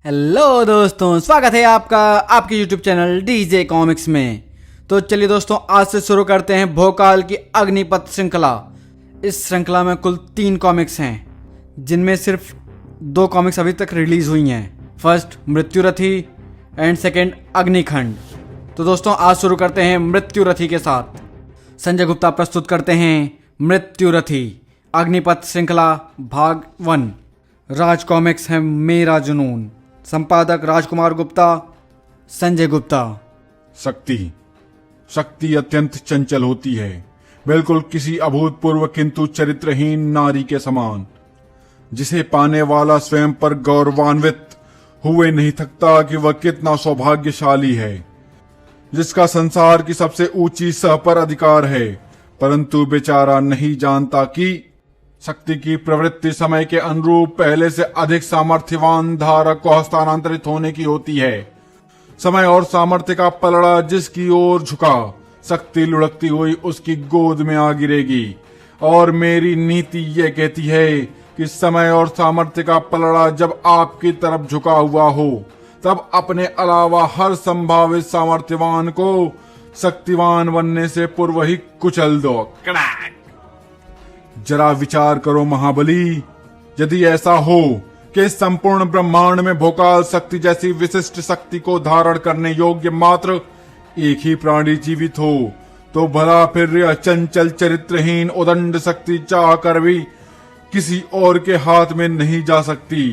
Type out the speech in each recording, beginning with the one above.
Hello दोस्तों, स्वागत है आपका आपके YouTube चैनल डीजे कॉमिक्स में। तो चलिए दोस्तों, आज से शुरू करते हैं भोकाल की अग्निपथ श्रृंखला। इस श्रृंखला में कुल 3 कॉमिक्स हैं, जिनमें सिर्फ 2 कॉमिक्स अभी तक रिलीज हुई हैं। First Mrityurathi and second Agnikhand. तो दोस्तों, आज शुरू करते हैं मृत्युरथी के साथ। संजय गुप्ता प्रस्तुत करते हैं मृत्युरथी अग्निपथ श्रृंखला भाग 1। राज कॉमिक्स है मेरा जुनून। संपादक राजकुमार गुप्ता, संजय गुप्ता। शक्ति अत्यंत चंचल होती है, बिल्कुल किसी अभूतपूर्व किंतु चरित्रहीन नारी के समान, जिसे पाने वाला स्वयं पर गौरवान्वित हुए नहीं थकता कि वह कितना सौभाग्यशाली है, जिसका संसार की सबसे ऊंची सह पर अधिकार है, परंतु बेचारा नहीं जानता कि शक्ति की प्रवृत्ति समय के अनुरूप पहले से अधिक सामर्थ्यवान धारक को हस्तांतरित होने की होती है। समय और सामर्थ्य का पलड़ा जिसकी ओर झुका, शक्ति लुढ़कती हुई उसकी गोद में आ गिरेगी। और मेरी नीति ये कहती है कि समय और सामर्थ्य का पलड़ा जब आपकी तरफ झुका हुआ हो, तब अपने अलावा हर संभावित सामर्थ्यवान को शक्तिवान बनने से पूर्व ही कुचल दो। जरा विचार करो महाबली, यदि ऐसा हो कि संपूर्ण ब्रह्मांड में भोकाल शक्ति जैसी विशिष्ट शक्ति को धारण करने योग्य मात्र एक ही प्राणी जीवित हो, तो भला फिर यह चंचल चरित्रहीन उदंड शक्ति चाह कर भी किसी और के हाथ में नहीं जा सकती।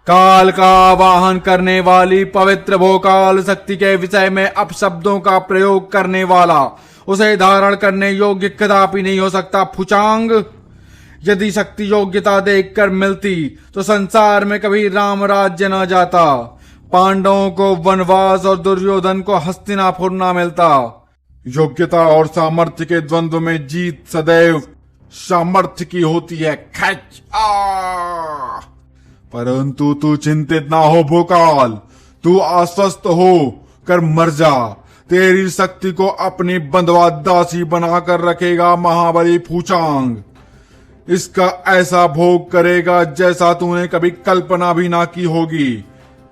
काल का आवाहन करने वाली पवित्र भोकाल शक्ति के विषय में अपशब्दों का प्रयोग करने वाला उसे धारण करने योग्य कदापि नहीं हो सकता। फुचांग, यदि शक्ति योग्यता देखकर मिलती तो संसार में कभी राम राज्य न जाता, पांडवों को वनवास और दुर्योधन को हस्तिनापुर न मिलता। योग्यता और सामर्थ्य के द्वंद्व में जीत सदैव सामर्थ्य की होती है। खच परंतु तू चिंतित ना हो भोकाल, तू आश्वस्त हो कर मर जा। तेरी शक्ति को अपनी बंधवा दासी बनाकर रखेगा महाबली फूचांग। इसका ऐसा भोग करेगा जैसा तूने कभी कल्पना भी ना की होगी।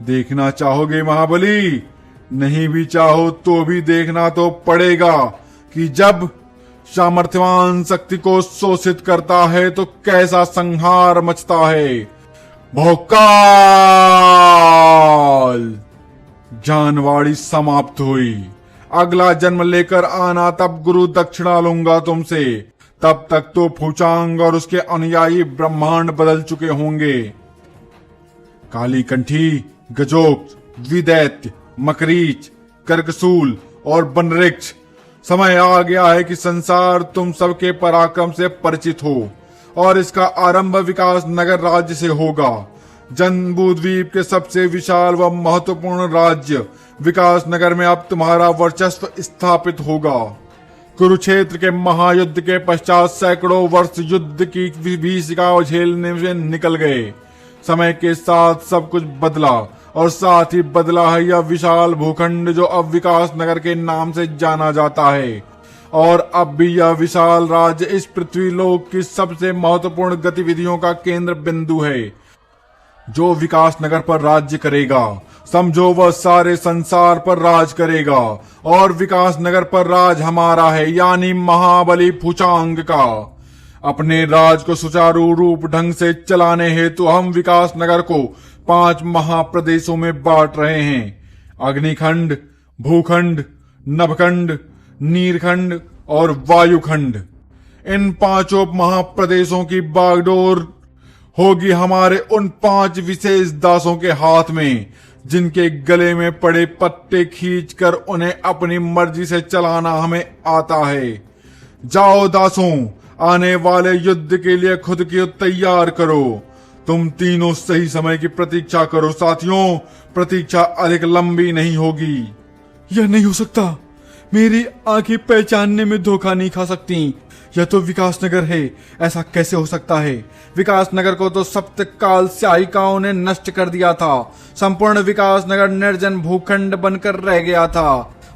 देखना चाहोगे महाबली? नहीं भी चाहो तो भी देखना तो पड़ेगा कि जब सामर्थ्यवान शक्ति को शोषित करता है तो कैसा संहार मचता है। भोकाल। जानवाड़ी समाप्त हुई। अगला जन्म लेकर आना, तब गुरु दक्षिणा लूंगा तुमसे। तब तक तो फूचांग और उसके अनुयायी ब्रह्मांड बदल चुके होंगे। काली कंठी, गजोक, द्विदैत्य, मकरीच, कर्कसूल और बनरिक्ष, समय आ गया है कि संसार तुम सबके पराक्रम से परिचित हो, और इसका आरंभ विकास नगर राज्य से होगा। जम्बू द्वीप के सबसे विशाल व महत्वपूर्ण राज्य विकास नगर में अब तुम्हारा वर्चस्व स्थापित होगा। कुरुक्षेत्र के महायुद्ध के पश्चात सैकड़ों वर्ष युद्ध की विभीषिका झेलने से निकल गए। समय के साथ सब कुछ बदला, और साथ ही बदला है यह विशाल भूखंड जो अब विकास नगर के नाम से जाना जाता है। और अब भी यह विशाल राज्य इस पृथ्वी लोक की सबसे महत्वपूर्ण गतिविधियों का केंद्र बिंदु है। जो विकास नगर पर राज्य करेगा, समझो वह सारे संसार पर राज करेगा, और विकास नगर पर राज हमारा है, यानी महाबली फूचांग का। अपने राज को सुचारू रूप ढंग से चलाने हेतु हम विकास नगर को 5 महाप्रदेशों में बांट रहे हैं। अग्निखंड, भूखंड, नभखंड, नीरखंड और वायुखंड। इन 5 महाप्रदेशों की बागडोर होगी हमारे उन 5 विशेष दासों के हाथ में, जिनके गले में पड़े पत्ते खींचकर उन्हें अपनी मर्जी से चलाना हमें आता है। जाओ दासों, आने वाले युद्ध के लिए खुद की तैयार करो। तुम तीनों सही समय की प्रतीक्षा करो साथियों, प्रतीक्षा अधिक लंबी नहीं होगी। यह नहीं हो सकता, मेरी आंखें पहचानने में धोखा नहीं खा सकती। यह तो विकास नगर है, ऐसा कैसे हो सकता है? विकास नगर को तो सप्तकाल स्याहिकाओं ने नष्ट कर दिया था। संपूर्ण विकास नगर निर्जन भूखंड बनकर रह गया था,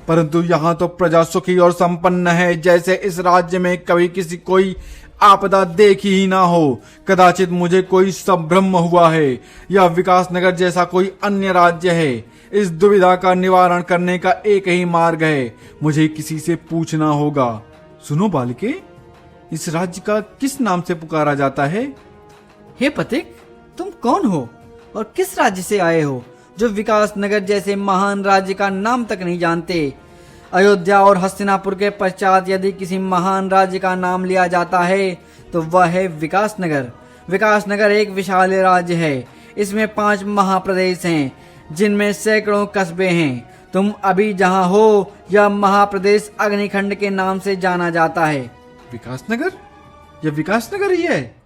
परंतु यहाँ तो प्रजा सुखी और संपन्न है, जैसे इस राज्य में कभी किसी कोई आपदा देखी ही ना हो। कदाचित मुझे कोई संभ्रम हुआ है या विकासनगर जैसा कोई अन्य राज्य है। इस दुविधा का निवारण करने का एक ही मार्ग है, मुझे किसी से पूछना होगा। सुनो बालिके, इस राज्य का किस नाम से पुकारा जाता है? हे पथिक, तुम कौन हो और किस राज्य से आए हो जो विकासनगर जैसे महान राज्य का नाम तक नहीं जानते? अयोध्या और हस्तिनापुर के पश्चात यदि किसी महान राज्य का नाम लिया जाता है तो वह है विकासनगर। विकासनगर एक विशाल राज्य है। इसमें 5 महाप्रदेश हैं जिनमें सैकड़ों कस्बे हैं। तुम अभी जहां हो यह महाप्रदेश अग्निखंड के नाम से जाना जाता है। विकासनगर? यह विकासनगर ही है?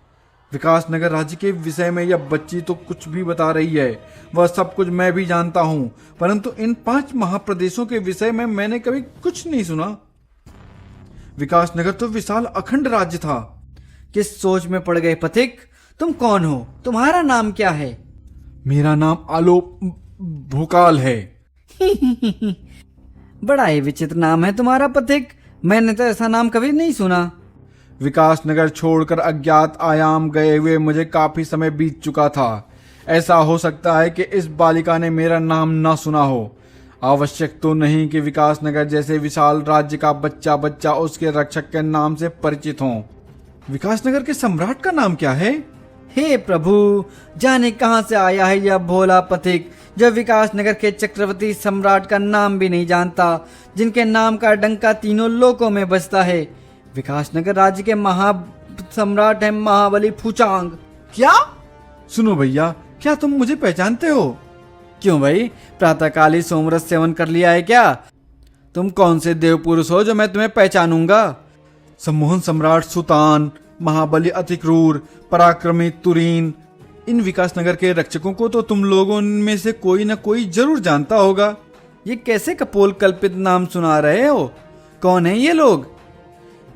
विकासनगर राज्य के विषय में यह बच्ची तो कुछ भी बता रही है, वह सब कुछ मैं भी जानता हूं, परंतु इन 5 महाप्रदेशों के विषय में मैंने कभी कुछ नहीं सुना। विकासनगर तो विशाल अखंड राज्य था। किस सोच में पड़ गए पथिक? तुम कौन हो? तुम्हारा नाम क्या है? मेरा नाम आलोक भोकाल है। बड़ा ही विचित्र नाम है तुम्हारा पथिक, मैंने तो ऐसा नाम कभी नहीं सुना। विकासनगर छोड़कर अज्ञात आयाम गए हुए मुझे काफी समय बीत चुका था। ऐसा हो सकता है कि इस बालिका ने मेरा नाम ना सुना हो। आवश्यक तो नहीं कि विकासनगर जैसे विशाल राज्य का बच्चा बच्चा उसके रक्षक के नाम से परिचित हो। विकासनगर के सम्राट का नाम क्या है? हे प्रभु, जाने कहां से आया है यह भोला पथिक जो विकासनगर के चक्रवर्ती सम्राट का नाम भी नहीं जानता, जिनके नाम का डंका तीनों लोकों में बजता है। विकासनगर राज्य के सम्राट है महाबली फूचांग। क्या? सुनो भैया, क्या तुम मुझे पहचानते हो? क्यों भाई, प्रातःकाल ही सोमरस सेवन कर लिया है क्या? तुम कौन से देव पुरुष हो जो मैं तुम्हें पहचानूंगा? सम्मोहन सम्राट सुतान, महाबली अति क्रूर, पराक्रमी तुरीन। इन विकासनगर के रक्षकों को तो तुम लोगों में से कोई न कोई जरूर जानता होगा। ये कैसे कपोल कल्पित नाम सुना रहे हो? कौन है ये लोग?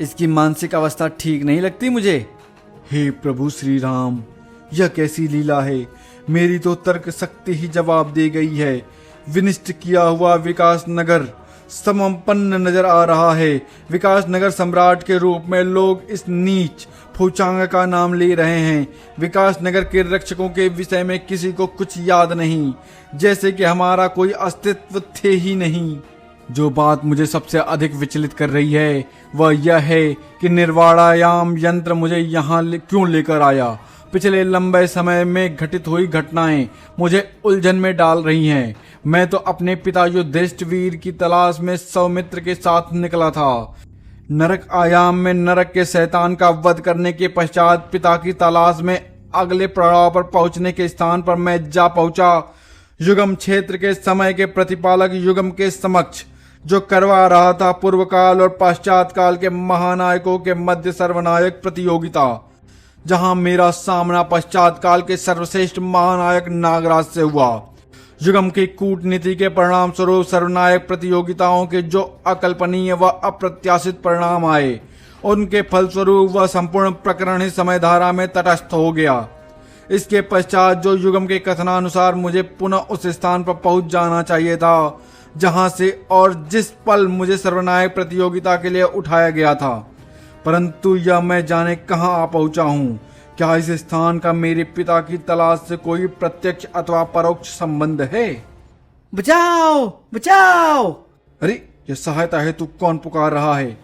इसकी मानसिक अवस्था ठीक नहीं लगती मुझे। हे प्रभु श्री राम, यह कैसी लीला है? मेरी तो तर्क शक्ति ही जवाब दे गई है। विनिष्ट किया हुआ विकासनगर समपन्न नजर आ रहा है। विकासनगर सम्राट के रूप में लोग इस नीच फूचांग का नाम ले रहे हैं। विकासनगर के रक्षकों के विषय में किसी को कुछ याद नहीं, जैसे कि हमारा कोई अस्तित्व थे ही नहीं। जो बात मुझे सबसे अधिक विचलित कर रही है वह यह है कि निर्वाणायाम यंत्र मुझे यहाँ क्यों लेकर आया। पिछले लंबे समय में घटित हुई घटनाएं मुझे उलझन में डाल रही हैं। मैं तो अपने पिता युधिष्ठिर की तलाश में सौमित्र के साथ निकला था। नरक आयाम में नरक के शैतान का वध करने के पश्चात पिता की तलाश में अगले पड़ाव पर पहुंचने के स्थान पर मैं जा पहुंचा। युगम क्षेत्र के समय के प्रतिपालक युगम के समक्ष जो करवा रहा था पूर्व काल और पश्चात काल के महानायकों के मध्य सर्वनायक प्रतियोगिता, जहां मेरा सामना पश्चात काल के सर्वश्रेष्ठ महानायक नागराज से हुआ। युगम की कूटनीति के परिणाम स्वरूप सर्वनायक प्रतियोगिताओं के जो अकल्पनीय व अप्रत्याशित परिणाम आए, उनके फलस्वरूप वह संपूर्ण प्रकरण ही समय धारा में तटस्थ हो गया। इसके पश्चात जो युगम के कथनानुसार मुझे पुनः उस स्थान पर पहुंच जाना चाहिए था जहां से और जिस पल मुझे सर्वनायक प्रतियोगिता के लिए उठाया गया था, परंतु यह मैं जाने कहां आ पहुंचा हूं। क्या इस स्थान का मेरे पिता की तलाश से कोई प्रत्यक्ष अथवा परोक्ष संबंध है? बचाओ बचाओ! अरे, यह सहायता हेतु कौन पुकार रहा है?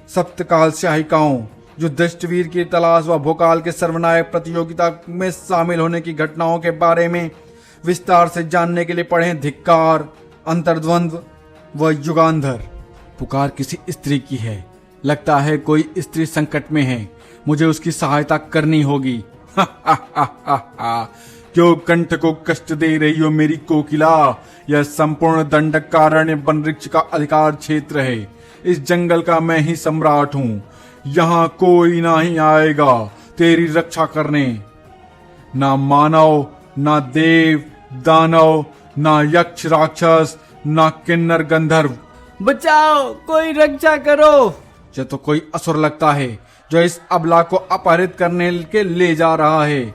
सप्तकाल स्याहिकाओं जो युधिष्ठिर की तलाश व भोकाल के सर्वनायक प्रतियोगिता में शामिल होने की घटनाओं के बारे में विस्तार से जानने के लिए पढ़ें धिक्कार, अंतर्द्वंद्व व युगांधर। पुकार किसी स्त्री की है, लगता है कोई स्त्री संकट में है, मुझे उसकी सहायता करनी होगी। क्यों कंठ को कष्ट दे रही हो मेरी कोकिला? यह संपूर्ण दंडकारण्य वन वृक्ष का अधिकार क्षेत्र है। इस जंगल का मैं ही सम्राट हूँ। यहाँ कोई नहीं आएगा तेरी रक्षा करने, ना मानव, ना देव दानव, ना यक्ष राक्षस, ना किन्नर गंधर्व। बचाओ, कोई रक्षा करो! यह तो कोई असुर लगता है जो इस अबला को अपहरित करने के ले जा रहा है।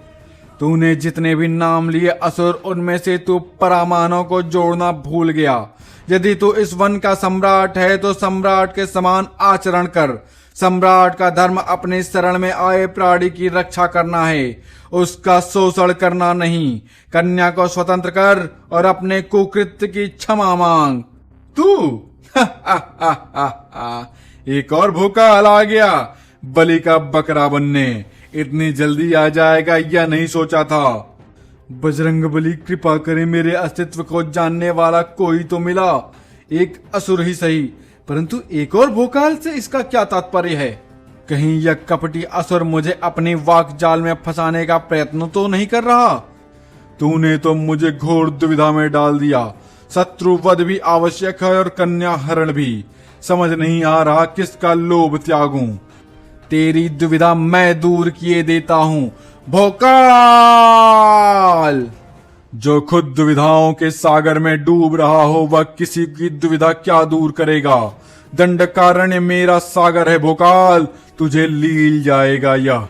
तूने जितने भी नाम लिए असुर, उनमें से तू परामानव को जोड़ना भूल गया। यदि तू इस वन का सम्राट है तो सम्राट के समान आचरण कर। सम्राट का धर्म अपने शरण में आए प्राणी की रक्षा करना है, उसका शोषण करना नहीं। कन्या को स्वतंत्र कर और अपने कुकृत्य की क्षमा मांग। तू एक और भोकाल आ गया बलि का बकरा बनने। इतनी जल्दी आ जाएगा या नहीं सोचा था। बजरंगबली कृपा करे, मेरे अस्तित्व को जानने वाला कोई तो मिला, एक असुर ही सही, परंतु एक और भोकाल से इसका क्या तात्पर्य है? कहीं यह कपटी असुर मुझे अपनी वाक जाल में फंसाने का प्रयत्न तो नहीं कर रहा? तूने तो मुझे घोर दुविधा में डाल दिया। शत्रुवध भी आवश्यक है और कन्या हरण भी। समझ नहीं आ रहा किसका लोभ त्यागूं। तेरी दुविधा मैं दूर किए देता हूं। भोकाल! जो खुद दुविधाओं के सागर में डूब रहा हो वह किसी की दुविधा क्या दूर करेगा। दंडकारण्य मेरा सागर है भोकाल, तुझे लील जाएगा यह।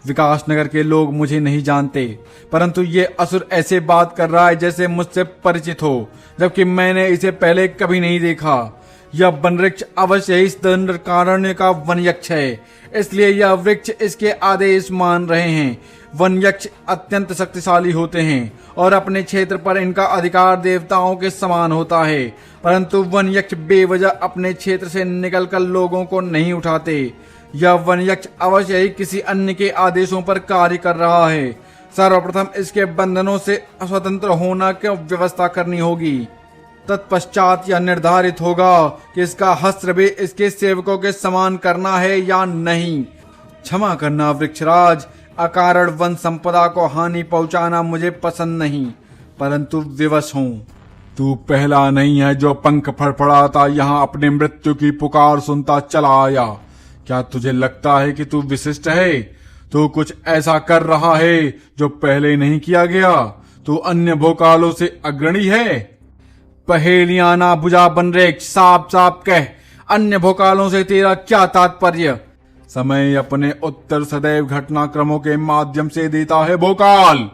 विकासनगर के लोग मुझे नहीं जानते, परंतु ये असुर ऐसे बात कर रहा है जैसे मुझसे परिचित हो, जबकि मैंने इसे पहले कभी नहीं देखा। यह वन वृक्ष अवश्य ही इस दंडकारण्य का वन यक्ष है, इसलिए यह वृक्ष इसके आदेश मान रहे हैं। वन यक्ष अत्यंत शक्तिशाली होते हैं और अपने क्षेत्र पर इनका अधिकार देवताओं के समान होता है, परंतु वन यक्ष बेवजह अपने क्षेत्र से निकलकर लोगों को नहीं उठाते। यह वन यक्ष अवश्य ही किसी अन्य के आदेशों पर कार्य कर रहा है। सर्वप्रथम इसके बंधनों से स्वतंत्र होना की व्यवस्था करनी होगी। तत्पश्चात यह निर्धारित होगा कि इसका हस्त्र भी इसके सेवकों के समान करना है या नहीं। क्षमा करना वृक्षराज, अकारण वन संपदा को हानि पहुंचाना मुझे पसंद नहीं, परंतु विवश हूँ। तू पहला नहीं है जो पंख फड़फड़ाता यहाँ अपने मृत्यु की पुकार सुनता चला आया। क्या तुझे लगता है कि तू विशिष्ट है? तू कुछ ऐसा कर रहा है जो पहले नहीं किया गया। तू अन्य भोकालों से अग्रणी है। पहेलियां ना बुझा बनरेक्ष, साफ साफ कह, अन्य भोकालों से तेरा क्या तात्पर्य? समय अपने उत्तर सदैव घटनाक्रमों के माध्यम से देता है भोकाल।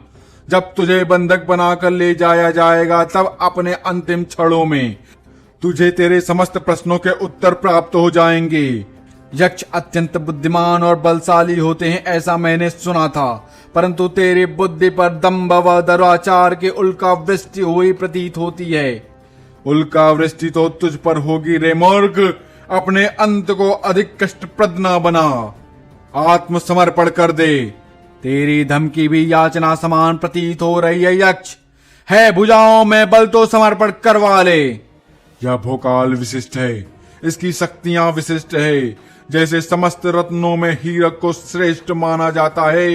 जब तुझे बंधक बनाकर ले जाया जाएगा तब अपने अंतिम क्षणों में तुझे तेरे समस्त प्रश्नों के उत्तर प्राप्त हो जाएंगे। यक्ष अत्यंत बुद्धिमान और बलशाली होते हैं ऐसा मैंने सुना था, परंतु तेरी बुद्धि पर दंभ व दुराचार की उल्का वृष्टि हुई प्रतीत होती है। उल्का वृष्टि तो तुझ पर होगी रे मूर्ख। अपने अंत को अधिक कष्टप्रद न बना, आत्मसमर्पण कर दे। तेरी धमकी भी याचना समान प्रतीत हो रही है यक्ष। है भुजाओं में बल तो समर्पण करवा ले। यह भोकाल विशिष्ट है, इसकी शक्तियां विशिष्ट है। जैसे समस्त रत्नों में हीरक को श्रेष्ठ माना जाता है,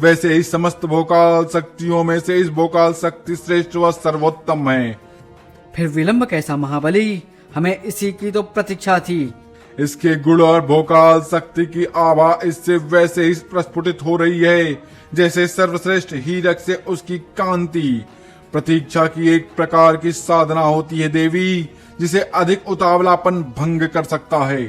वैसे ही समस्त भोकाल शक्तियों में से इस भोकाल शक्ति श्रेष्ठ व सर्वोत्तम है। फिर विलंब कैसा महाबली? हमें इसी की तो प्रतीक्षा थी। इसके गुण और भोकाल शक्ति की आभा इससे वैसे ही प्रस्फुटित हो रही है जैसे सर्वश्रेष्ठ हीरक से उसकी कांति। प्रतीक्षा की एक प्रकार की साधना होती है देवी, जिसे अधिक उतावलापन भंग कर सकता है।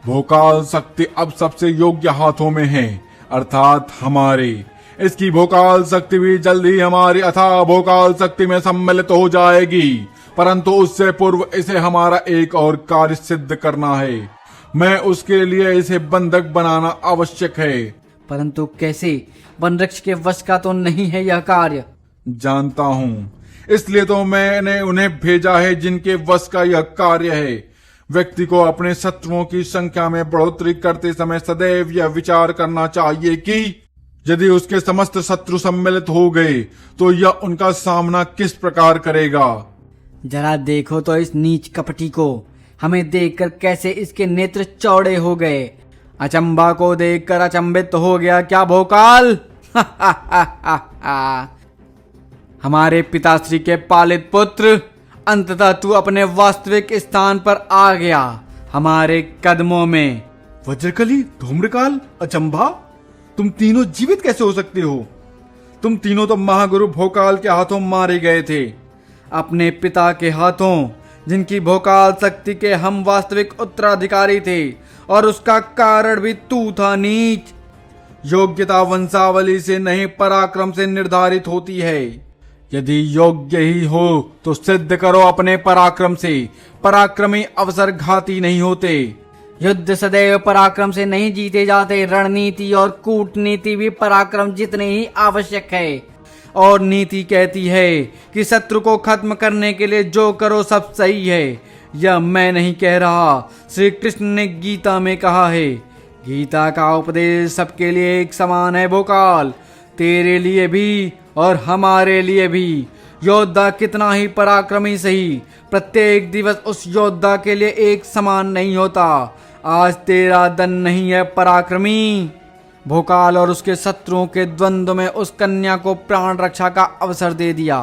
भोकाल शक्ति अब सबसे योग्य हाथों में है, अर्थात हमारे। इसकी भोकाल शक्ति भी जल्द ही हमारी अथाह भोकाल शक्ति में सम्मिलित हो जाएगी, परंतु उससे पूर्व इसे हमारा एक और कार्य सिद्ध करना है। मैं उसके लिए इसे बंधक बनाना आवश्यक है। परंतु कैसे? वनवृक्ष के वश का तो नहीं है यह कार्य। जानता हूँ, इसलिए तो मैंने उन्हें भेजा है जिनके वश का यह कार्य है। व्यक्ति को अपने शत्रुओं की संख्या में बढ़ोतरी करते समय सदैव यह विचार करना चाहिए कि यदि उसके समस्त शत्रु सम्मिलित हो गए तो यह उनका सामना किस प्रकार करेगा। जरा देखो तो इस नीच कपटी को। हमें देखकर कैसे इसके नेत्र चौड़े हो गए। अचंबा को देखकर अचंभित हो गया क्या भोकाल? हमारे पिताश्री के पालित पुत्र, अंततः तू अपने वास्तविक स्थान पर आ गया, हमारे कदमों में। वज्रकली, धूम्रकाल, अचंभा, तुम तीनों जीवित कैसे हो सकते हो? तुम तीनों तो महागुरु भोकाल के हाथों मारे गए थे, अपने पिता के हाथों, जिनकी भोकाल शक्ति के हम वास्तविक उत्तराधिकारी थे, और उसका कारण भी तू था नीच। योग्यता वंशावली से नहीं पराक्रम से निर्धारित होती है। यदि योग्य ही हो तो सिद्ध करो अपने पराक्रम से। पराक्रमी अवसर घाती नहीं होते। युद्ध सदैव पराक्रम से नहीं जीते जाते, रणनीति और कूटनीति भी पराक्रम जितने ही आवश्यक है। और नीति कहती है कि शत्रु को खत्म करने के लिए जो करो सब सही है। यह मैं नहीं कह रहा, श्री कृष्ण ने गीता में कहा है। गीता का उपदेश सबके लिए एक समान है भोकाल, तेरे लिए भी और हमारे लिए भी। योद्धा कितना ही पराक्रमी सही, प्रत्येक दिवस उस योद्धा के लिए एक समान नहीं होता। आज तेरा दिन नहीं है पराक्रमी। भोकाल और उसके शत्रुओं के द्वंद्व में उस कन्या को प्राण रक्षा का अवसर दे दिया।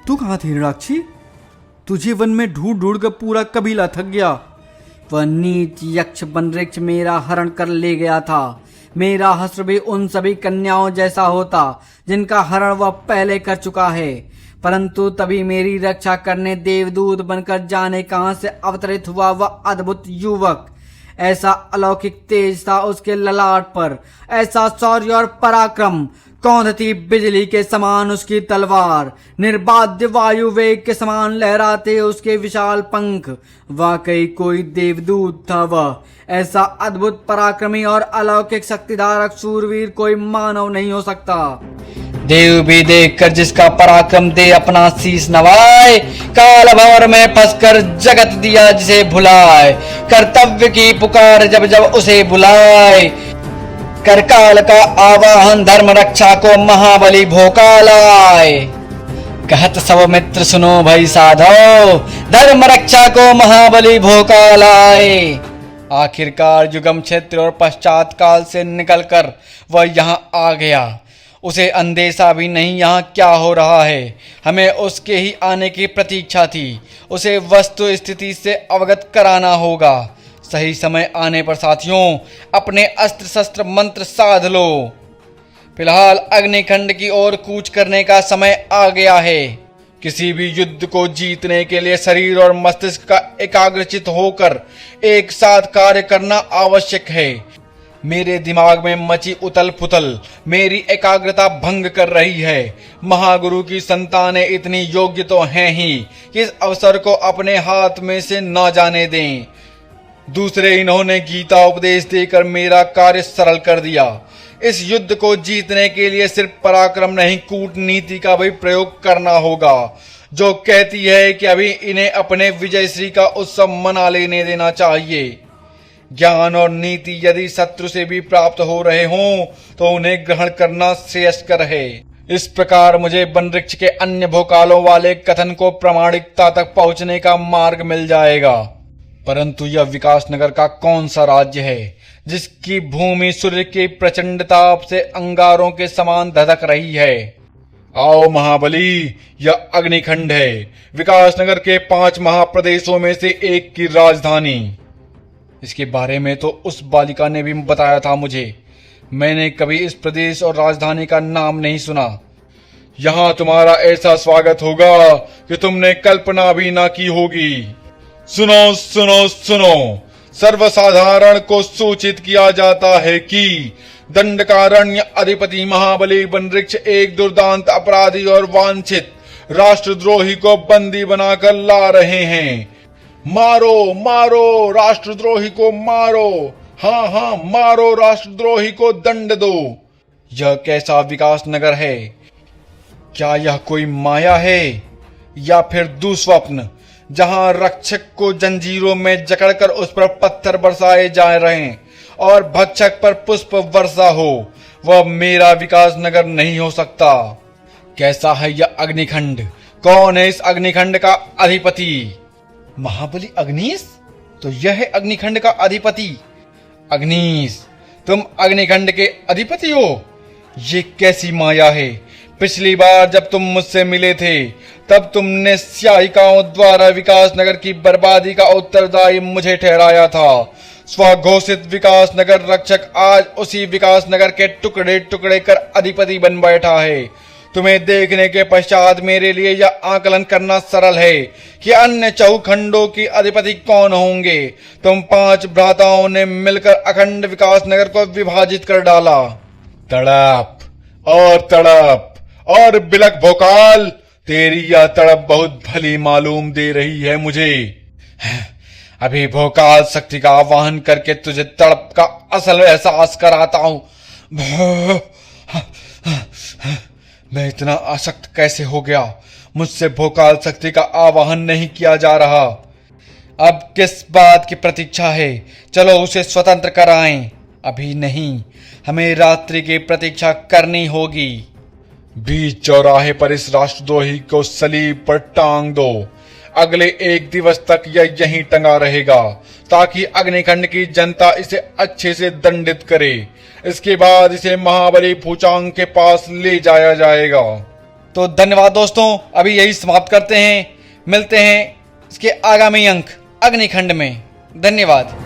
तू कहाँ थी ऋणाक्षी? तुझे वन में ढूंढ ढूंढ कर पूरा कबीला थक गया। वह नीच यक्ष बनवृक्ष मेरा हरण कर ले गया था। मेरा हश्र भी उन सभी कन्याओं जैसा होता जिनका हरण वह पहले कर चुका है, परंतु तभी मेरी रक्षा करने देवदूत बनकर जाने कहां से अवतरित हुआ वह अद्भुत युवक। ऐसा अलौकिक तेज था उसके ललाट पर, ऐसा शौर्य और पराक्रम। कौंधती बिजली के समान उसकी तलवार, निर्बाध्य वायु वेग के समान लहराते उसके विशाल पंख। वाकई कोई देवदूत था वह। ऐसा अद्भुत पराक्रमी और अलौकिक शक्तिधारक सूरवीर कोई मानव नहीं हो सकता। देव भी देखकर जिसका पराक्रम दे अपना शीस नवाए, काल भंवर में फंसकर जगत दिया जिसे भुलाए। कर्तव्य की पुकार जब जब उसे बुलाए, कर काल का आवाहन धर्म रक्षा को महाबली भोकाल आए। कहत सब मित्र सुनो भई साधो, धर्म रक्षा को महाबली भोकाल आए। आखिरकार युगम क्षेत्र और पश्चात काल से निकलकर वह यहाँ आ गया। उसे अंदेशा भी नहीं यहाँ क्या हो रहा है। हमें उसके ही आने की प्रतीक्षा थी। उसे वस्तु स्थिति से अवगत कराना होगा। सही समय आने पर साथियों अपने अस्त्र शस्त्र मंत्र साध लो। फिलहाल अग्निखंड की ओर कूच करने का समय आ गया है। किसी भी युद्ध को जीतने के लिए शरीर और मस्तिष्क का एकाग्रचित होकर एक साथ कार्य करना आवश्यक है। मेरे दिमाग में मची उथल पुथल मेरी एकाग्रता भंग कर रही है। महागुरु की संतानें इतनी योग्य तो हैं ही कि इस अवसर को अपने हाथ में से न जाने दें। दूसरे इन्होंने गीता उपदेश देकर मेरा कार्य सरल कर दिया। इस युद्ध को जीतने के लिए सिर्फ पराक्रम नहीं कूटनीति का भी प्रयोग करना होगा, जो कहती है कि अभी इन्हें अपने विजयश्री का उत्सव मना लेने देना चाहिए। ज्ञान और नीति यदि शत्रु से भी प्राप्त हो रहे हों तो उन्हें ग्रहण करना श्रेयस्कर है। इस प्रकार मुझे वनवृक्ष के अन्य भोकालों वाले कथन को प्रामाणिकता तक पहुंचने का मार्ग मिल जाएगा। परंतु यह विकास नगर का कौन सा राज्य है जिसकी भूमि सूर्य की प्रचंड ताप से अंगारों के समान धधक रही है? आओ महाबली, यह अग्निखंड है, विकास नगर के 5 महाप्रदेशों में से एक की राजधानी। इसके बारे में तो उस बालिका ने भी बताया था मुझे। मैंने कभी इस प्रदेश और राजधानी का नाम नहीं सुना। यहाँ तुम्हारा ऐसा स्वागत होगा कि तुमने कल्पना भी ना की होगी। सुनो सुनो सुनो, सर्वसाधारण को सूचित किया जाता है कि दंडकारण्य अधिपति महाबली वनवृक्ष एक दुर्दांत अपराधी और वांछित राष्ट्रद्रोही को बंदी बनाकर ला रहे हैं। मारो मारो राष्ट्रद्रोही को मारो, हाँ हाँ मारो राष्ट्रद्रोही को दंड दो। यह कैसा विकास नगर है? क्या यह कोई माया है या फिर दुस्वप्न, जहां रक्षक को जंजीरों में जकड़कर उस पर पत्थर बरसाए जा रहे और भक्षक पर पुष्प वर्षा हो? वह मेरा विकास नगर नहीं हो सकता। कैसा है यह अग्निखंड? कौन है इस अग्निखंड का अधिपति? महाबली अग्निश? तो यह है अग्निखंड का अधिपति। अग्निश, तुम अग्निखंड के अधिपति हो? ये कैसी माया है? पिछली बार जब तुम मुझसे मिले थे तब तुमने स्याहिकाओं द्वारा विकास नगर की बर्बादी का उत्तरदायी मुझे ठहराया था। स्वघोषित विकास नगर रक्षक आज उसी विकास नगर के टुकड़े टुकड़े कर अधिपति बन बैठा है। तुम्हें देखने के पश्चात मेरे लिए यह आकलन करना सरल है कि अन्य चौखंडों की अधिपति कौन होंगे। तुम 5 भ्राताओं ने मिलकर अखंड विकास नगर को विभाजित कर डाला। तड़प और बिलक भोकाल, तेरी यह तड़प बहुत भली मालूम दे रही है मुझे। अभी भोकाल शक्ति का आवाहन करके तुझे तड़प का असल एहसास कराता हूं। मैं इतना आसक्त कैसे हो गया? मुझसे भोकाल शक्ति का आवाहन नहीं किया जा रहा। अब किस बात की प्रतीक्षा है? चलो उसे स्वतंत्र कराएं। अभी नहीं, हमें रात्रि की प्रतीक्षा करनी होगी। बीच चौराहे पर इस राष्ट्रद्रोही को सलीब पर टांग दो। अगले 1 दिवस तक यह यहीं टंगा रहेगा ताकि अग्निखंड की जनता इसे अच्छे से दंडित करे। इसके बाद इसे महाबली फूचांग के पास ले जाया जाएगा। तो धन्यवाद दोस्तों, अभी यही समाप्त करते हैं। मिलते हैं इसके आगामी अंक अग्निखंड में। धन्यवाद।